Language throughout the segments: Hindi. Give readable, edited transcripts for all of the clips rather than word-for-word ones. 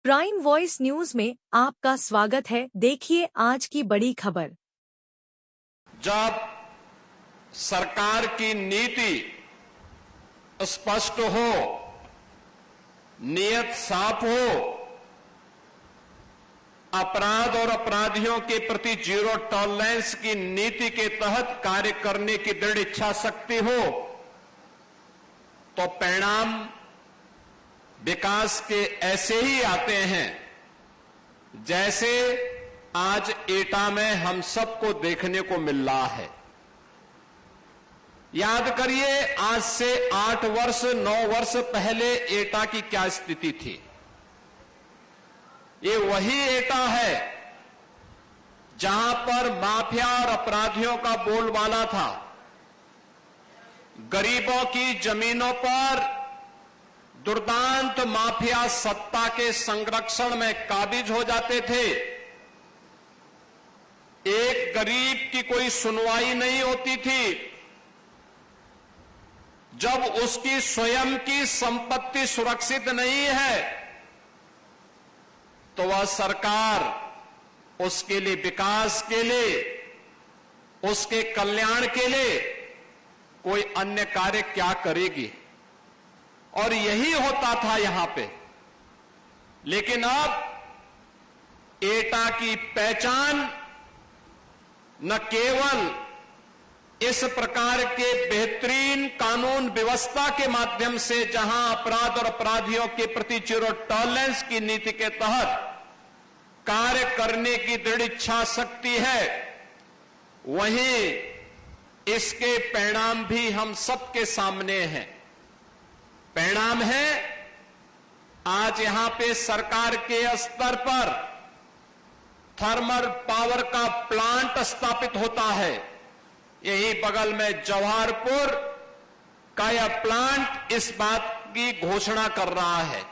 प्राइम वॉइस न्यूज में आपका स्वागत है। देखिए आज की बड़ी खबर। जब सरकार की नीति स्पष्ट हो, नियत साफ हो, अपराध और अपराधियों के प्रति जीरो टॉलरेंस की नीति के तहत कार्य करने की दृढ़ इच्छा शक्ति हो, तो परिणाम विकास के ऐसे ही आते हैं जैसे आज एटा में हम सबको देखने को मिल रहा है। याद करिए, आज से 8 वर्ष 9 वर्ष पहले एटा की क्या स्थिति थी। ये वही एटा है जहां पर माफिया और अपराधियों का बोलबाला था। गरीबों की जमीनों पर दुर्दांत माफिया सत्ता के संरक्षण में काबिज हो जाते थे। एक गरीब की कोई सुनवाई नहीं होती थी। जब उसकी स्वयं की संपत्ति सुरक्षित नहीं है तो वह सरकार उसके लिए, विकास के लिए, उसके कल्याण के लिए कोई अन्य कार्य क्या करेगी। और यही होता था यहां पे। लेकिन अब एटा की पहचान न केवल इस प्रकार के बेहतरीन कानून व्यवस्था के माध्यम से, जहां अपराध और अपराधियों के प्रति जीरो टॉलरेंस की नीति के तहत कार्य करने की दृढ़ इच्छा शक्ति है, वहीं इसके परिणाम भी हम सबके सामने हैं। परिणाम है, आज यहां पे सरकार के स्तर पर थर्मल पावर का प्लांट स्थापित होता है। यही बगल में जवाहरपुर का यह प्लांट इस बात की घोषणा कर रहा है,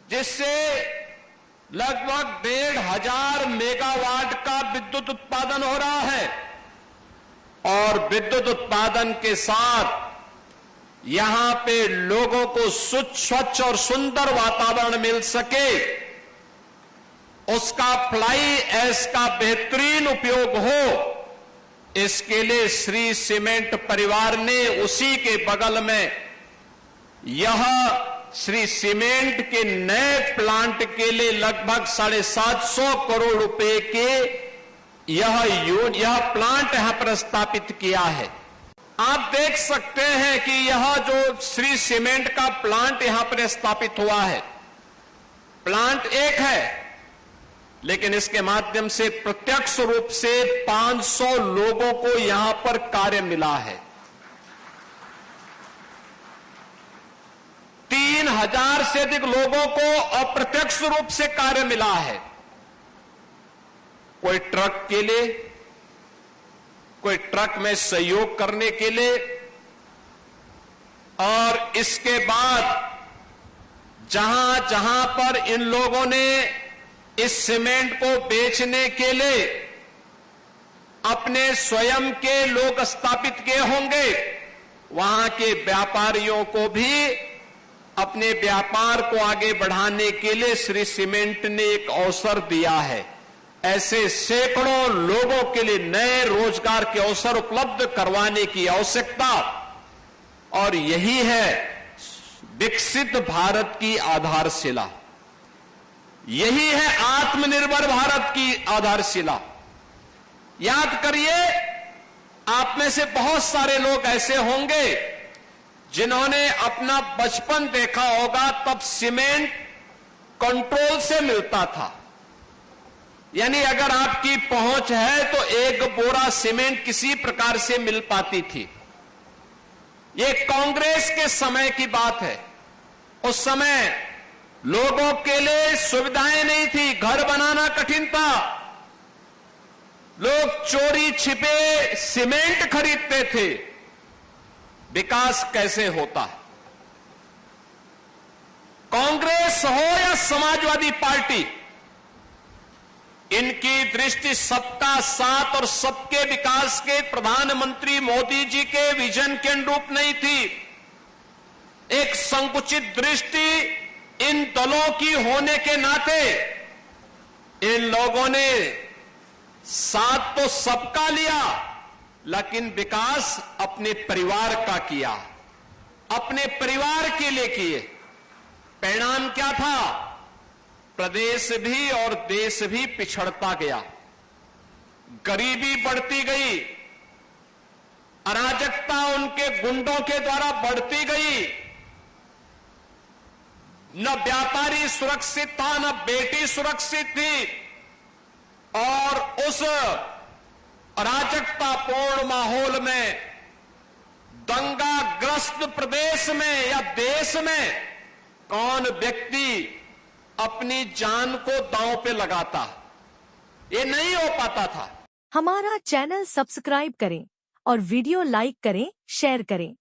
जिससे लगभग 1,500 मेगावाट का विद्युत उत्पादन हो रहा है। और विद्युत उत्पादन के साथ यहां पे लोगों को स्वच्छ और सुंदर वातावरण मिल सके, उसका फ्लाई ऐश का बेहतरीन उपयोग हो, इसके लिए श्री सीमेंट परिवार ने उसी के बगल में यह श्री सीमेंट के नए प्लांट के लिए लगभग 750 करोड़ रुपए के यह प्लांट यहां पर स्थापित किया है। आप देख सकते हैं कि यह जो श्री सीमेंट का प्लांट यहां पर स्थापित हुआ है, प्लांट एक है, लेकिन इसके माध्यम से प्रत्यक्ष रूप से 500 लोगों को यहां पर कार्य मिला है। 3,000 से अधिक लोगों को अप्रत्यक्ष रूप से कार्य मिला है। कोई ट्रक के लिए, कोई ट्रक में सहयोग करने के लिए, और इसके बाद जहां जहां पर इन लोगों ने इस सीमेंट को बेचने के लिए अपने स्वयं के लोग स्थापित किए होंगे, वहां के व्यापारियों को भी अपने व्यापार को आगे बढ़ाने के लिए श्री सीमेंट ने एक अवसर दिया है। ऐसे सैकड़ों लोगों के लिए नए रोजगार के अवसर उपलब्ध करवाने की आवश्यकता, और यही है विकसित भारत की आधारशिला, यही है आत्मनिर्भर भारत की आधारशिला। याद करिए, आप में से बहुत सारे लोग ऐसे होंगे जिन्होंने अपना बचपन देखा होगा, तब सीमेंट कंट्रोल से मिलता था। यानी अगर आपकी पहुंच है तो एक बोरा सीमेंट किसी प्रकार से मिल पाती थी। ये कांग्रेस के समय की बात है। उस समय लोगों के लिए सुविधाएं नहीं थी, घर बनाना कठिन था, लोग चोरी छिपे सीमेंट खरीदते थे। विकास कैसे होता है? कांग्रेस हो या समाजवादी पार्टी, इनकी दृष्टि सबका साथ और सबके विकास के प्रधानमंत्री मोदी जी के विजन के अनुरूप नहीं थी। एक संकुचित दृष्टि, इन दलों की होने के नाते इन लोगों ने साथ तो सबका लिया, लेकिन विकास अपने परिवार का किया, अपने परिवार के लिए किए। परिणाम क्या था? प्रदेश भी और देश भी पिछड़ता गया, गरीबी बढ़ती गई, अराजकता उनके गुंडों के द्वारा बढ़ती गई, न व्यापारी सुरक्षित था, न बेटी सुरक्षित थी, और उस अराजकतापूर्ण माहौल में, दंगाग्रस्त प्रदेश में या देश में कौन व्यक्ति अपनी जान को दांव पे लगाता? ये नहीं हो पाता था। हमारा चैनल सब्सक्राइब करें और वीडियो लाइक करें, शेयर करें।